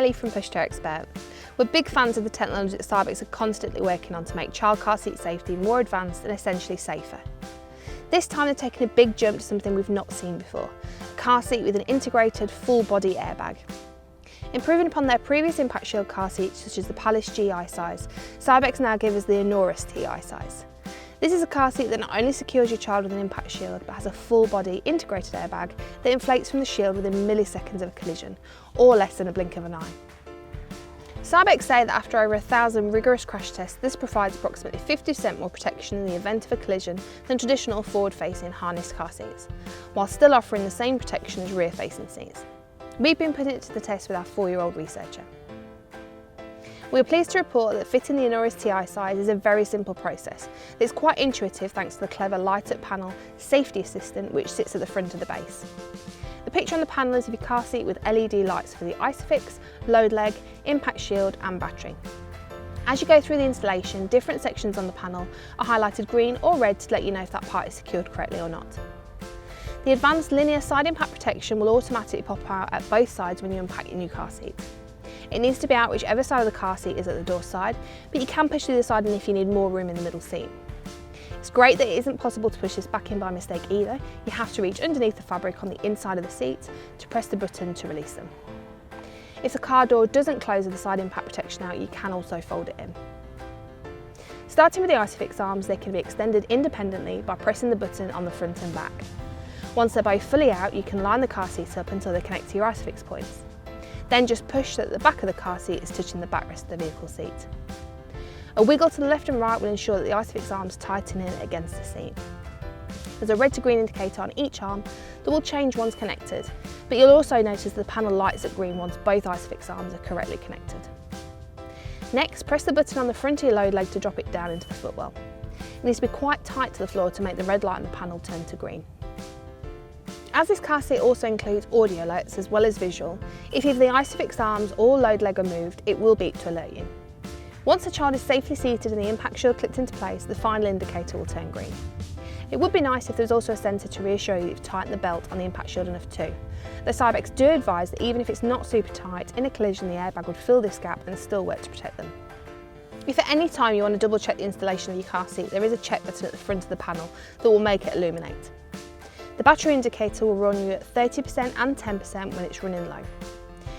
Lee from Pushchair Expert. We're big fans of the technology that Cybex are constantly working on to make child car seat safety more advanced and essentially safer. This time they're taking a big jump to something we've not seen before, a car seat with an integrated full body airbag. Improving upon their previous impact shield car seats such as the Pallas G I-size, Cybex now give us the Anoris T I-size. This is a car seat that not only secures your child with an impact shield, but has a full body integrated airbag that inflates from the shield within milliseconds of a collision, or less than a blink of an eye. Cybex say that after over 1,000 rigorous crash tests, this provides approximately 50% more protection in the event of a collision than traditional forward-facing harnessed car seats, while still offering the same protection as rear-facing seats. We've been putting it to the test with our 4-year-old researcher. We are pleased to report that fitting the Anoris T I-size is a very simple process. It's quite intuitive thanks to the clever light-up panel safety assistant which sits at the front of the base. The picture on the panel is of your car seat with LED lights for the ISOFIX, load leg, impact shield and battery. As you go through the installation, different sections on the panel are highlighted green or red to let you know if that part is secured correctly or not. The advanced linear side impact protection will automatically pop out at both sides when you unpack your new car seat. It needs to be out whichever side of the car seat is at the door side, but you can push to the side if you need more room in the middle seat. It's great that it isn't possible to push this back in by mistake either. You have to reach underneath the fabric on the inside of the seat to press the button to release them. If the car door doesn't close with the side impact protection out, you can also fold it in. Starting with the ISOFIX arms, they can be extended independently by pressing the button on the front and back. Once they're both fully out, you can line the car seats up until they connect to your ISOFIX points. Then just push so that the back of the car seat is touching the backrest of the vehicle seat. A wiggle to the left and right will ensure that the ISOFIX arms tighten in against the seat. There's a red to green indicator on each arm that will change once connected, but you'll also notice the panel lights at green once both ISOFIX arms are correctly connected. Next, press the button on the front of your load leg to drop it down into the footwell. It needs to be quite tight to the floor to make the red light on the panel turn to green. As this car seat also includes audio alerts as well as visual, if either the ISOFIX arms or load leg are moved, it will beep to alert you. Once the child is safely seated and the impact shield clipped into place, the final indicator will turn green. It would be nice if there was also a sensor to reassure you that you've tightened the belt on the impact shield enough too. The Cybex do advise that even if it's not super tight, in a collision the airbag would fill this gap and still work to protect them. If at any time you want to double check the installation of your car seat, there is a check button at the front of the panel that will make it illuminate. The battery indicator will run you at 30% and 10% when it's running low.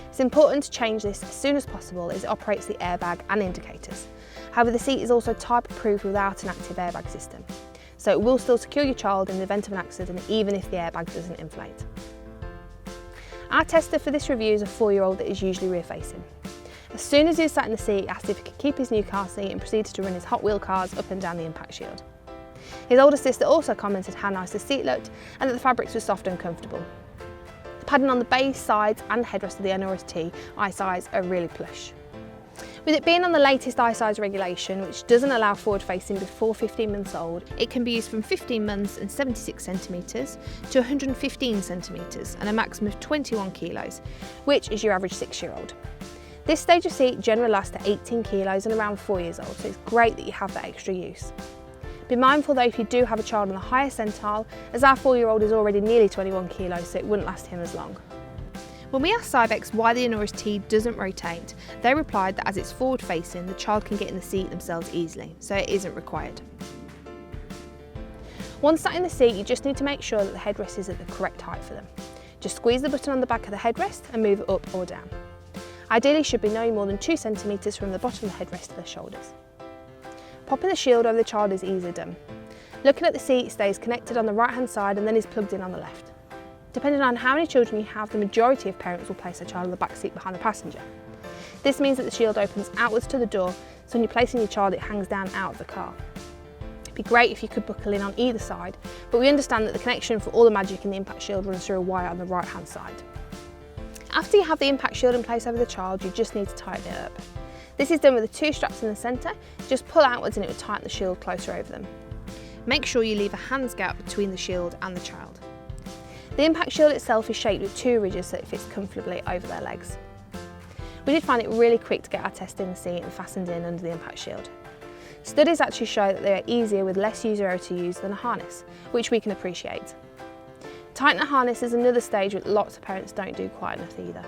It's important to change this as soon as possible as it operates the airbag and indicators. However, the seat is also type approved without an active airbag system, so it will still secure your child in the event of an accident even if the airbag doesn't inflate. Our tester for this review is a 4-year-old that is usually rear facing. As soon as he was sat in the seat, he asked if he could keep his new car seat and proceeded to run his Hot Wheel cars up and down the impact shield. His older sister also commented how nice the seat looked and that the fabrics were soft and comfortable. The padding on the base, sides and headrest of the Anoris T I-size are really plush. With it being on the latest I-size regulation, which doesn't allow forward facing before 15 months old, it can be used from 15 months and 76 centimetres to 115 centimetres and a maximum of 21 kilos, which is your average 6-year-old. This stage of seat generally lasts to 18 kilos and around 4 years old, so it's great that you have that extra use. Be mindful though if you do have a child on the higher centile, as our 4-year-old is already nearly 21 kilos, so it wouldn't last him as long. When we asked Cybex why the Anoris T doesn't rotate, they replied that as it's forward facing, the child can get in the seat themselves easily, so it isn't required. Once sat in the seat, you just need to make sure that the headrest is at the correct height for them. Just squeeze the button on the back of the headrest and move it up or down. Ideally should be no more than 2 centimetres from the bottom of the headrest to the shoulders. Popping the shield over the child is easily done. Looking at the seat, it stays connected on the right hand side and then is plugged in on the left. Depending on how many children you have, the majority of parents will place their child in the back seat behind the passenger. This means that the shield opens outwards to the door, so when you're placing your child, it hangs down out of the car. It'd be great if you could buckle in on either side, but we understand that the connection for all the magic in the impact shield runs through a wire on the right hand side. After you have the impact shield in place over the child, you just need to tighten it up. This is done with the 2 straps in the centre. Just pull outwards and it will tighten the shield closer over them. Make sure you leave a hands gap between the shield and the child. The impact shield itself is shaped with 2 ridges so it fits comfortably over their legs. We did find it really quick to get our test in the seat and fastened in under the impact shield. Studies actually show that they are easier with less user error to use than a harness, which we can appreciate. Tighten a harness is another stage that lots of parents don't do quite enough either.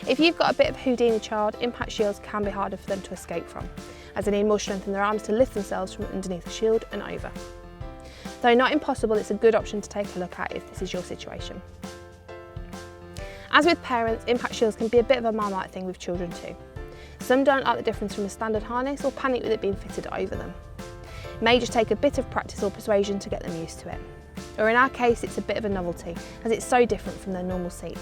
If you've got a bit of a Houdini child, impact shields can be harder for them to escape from, as they need more strength in their arms to lift themselves from underneath the shield and over. Though not impossible, it's a good option to take a look at if this is your situation. As with parents, impact shields can be a bit of a Marmite thing with children too. Some don't like the difference from a standard harness or panic with it being fitted over them. It may just take a bit of practice or persuasion to get them used to it. Or in our case, it's a bit of a novelty, as it's so different from their normal seat.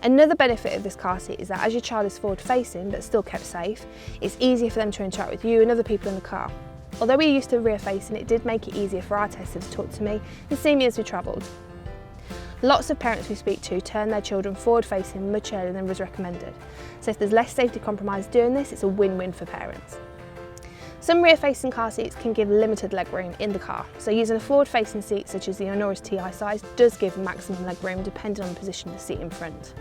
Another benefit of this car seat is that as your child is forward facing but still kept safe, it's easier for them to interact with you and other people in the car. Although we used to rear facing, it did make it easier for our tester to talk to me and see me as we travelled. Lots of parents we speak to turn their children forward facing much earlier than was recommended, so if there's less safety compromise doing this, it's a win-win for parents. Some rear facing car seats can give limited leg room in the car, so using a forward facing seat such as the Anoris T size does give maximum leg room depending on the position of the seat in front.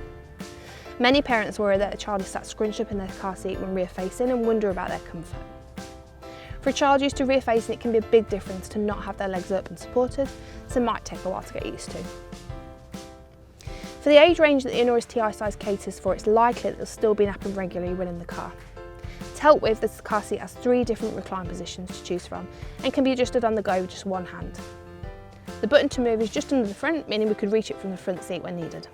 Many parents worry that a child is sat scrunched up in their car seat when rear facing and wonder about their comfort. For a child used to rear facing, it can be a big difference to not have their legs up and supported, so it might take a while to get used to. For the age range that the Anoris T size caters for, it's likely that they'll still be napping regularly when in the car. To help with, this car seat has 3 different recline positions to choose from and can be adjusted on the go with just one hand. The button to move is just under the front, meaning we could reach it from the front seat when needed.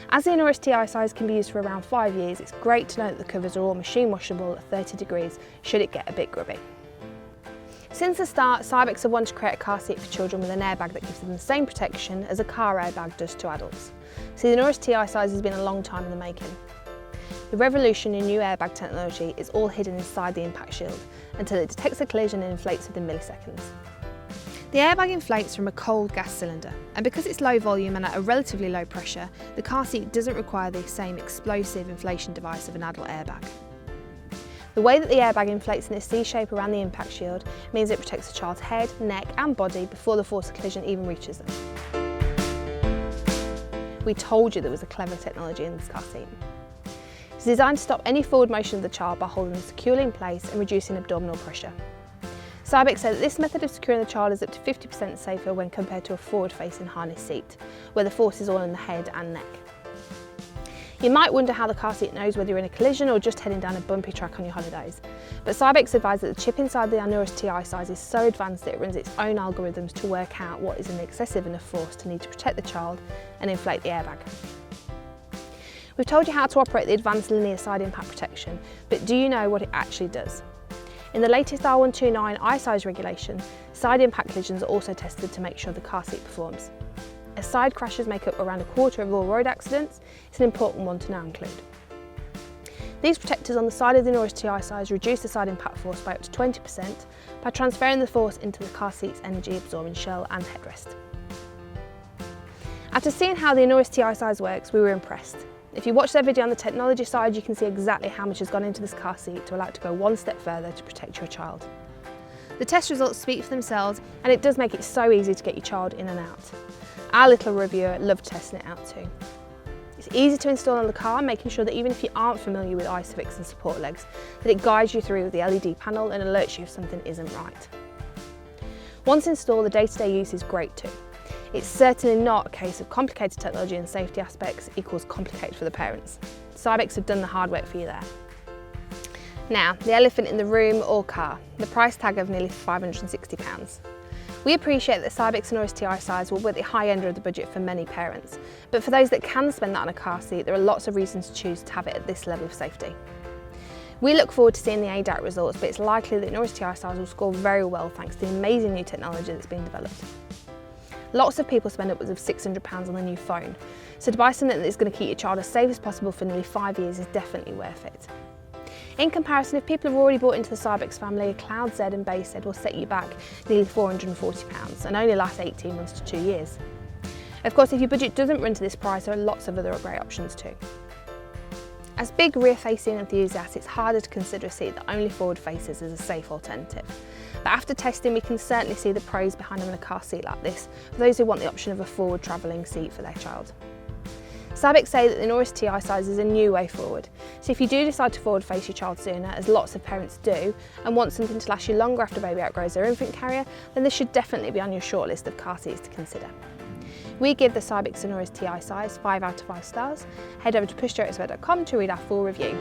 As the Anoris T size can be used for around 5 years, it's great to know that the covers are all machine washable at 30 degrees should it get a bit grubby. Since the start, Cybex have wanted to create a car seat for children with an airbag that gives them the same protection as a car airbag does to adults. So the Anoris T size has been a long time in the making. The revolution in new airbag technology is all hidden inside the impact shield until it detects a collision and inflates within milliseconds. The airbag inflates from a cold gas cylinder, and because it's low volume and at a relatively low pressure, the car seat doesn't require the same explosive inflation device of an adult airbag. The way that the airbag inflates in a C shape around the impact shield means it protects the child's head, neck and body before the force of collision even reaches them. We told you there was a clever technology in this car seat. It's designed to stop any forward motion of the child by holding them securely in place and reducing abdominal pressure. Cybex said that this method of securing the child is up to 50% safer when compared to a forward-facing harness seat, where the force is all in the head and neck. You might wonder how the car seat knows whether you're in a collision or just heading down a bumpy track on your holidays, but Cybex advised that the chip inside the Anoris T size is so advanced that it runs its own algorithms to work out what is an excessive enough force to need to protect the child and inflate the airbag. We've told you how to operate the advanced linear side impact protection, but do you know what it actually does? In the latest R129 I-size regulation, side impact collisions are also tested to make sure the car seat performs. As side crashes make up around a quarter of all road accidents, it's an important one to now include. These protectors on the side of the Anoris T size reduce the side impact force by up to 20% by transferring the force into the car seat's energy absorbing shell and headrest. After seeing how the Anoris T size works, we were impressed. If you watch their video on the technology side, you can see exactly how much has gone into this car seat to allow it to go one step further to protect your child. The test results speak for themselves, and it does make it so easy to get your child in and out. Our little reviewer loved testing it out too. It's easy to install on the car, making sure that even if you aren't familiar with ISOFIX and support legs, that it guides you through with the LED panel and alerts you if something isn't right. Once installed, the day-to-day use is great too. It's certainly not a case of complicated technology and safety aspects equals complicated for the parents. Cybex have done the hard work for you there. Now, the elephant in the room or car, the price tag of nearly £560. We appreciate that Cybex Anoris T size will be at the high end of the budget for many parents, but for those that can spend that on a car seat, there are lots of reasons to choose to have it at this level of safety. We look forward to seeing the ADAT results, but it's likely that Anoris T size will score very well thanks to the amazing new technology that's been developed. Lots of people spend upwards of £600 on a new phone, so to buy something that is going to keep your child as safe as possible for nearly 5 years is definitely worth it. In comparison, if people have already bought into the Cybex family, a Cloud Z and Base Z will set you back nearly £440 and only last 18 months to 2 years. Of course, if your budget doesn't run to this price, there are lots of other great options too. As big rear-facing enthusiasts, it's harder to consider a seat that only forward faces as a safe alternative. But after testing, we can certainly see the pros behind having a car seat like this for those who want the option of a forward travelling seat for their child. Cybex say that the Anoris T size is a new way forward, so if you do decide to forward face your child sooner, as lots of parents do, and want something to last you longer after baby outgrows their infant carrier, then this should definitely be on your short list of car seats to consider. We give the Cybex Anoris TI size 5 out of 5 stars. Head over to pushchair to read our full review.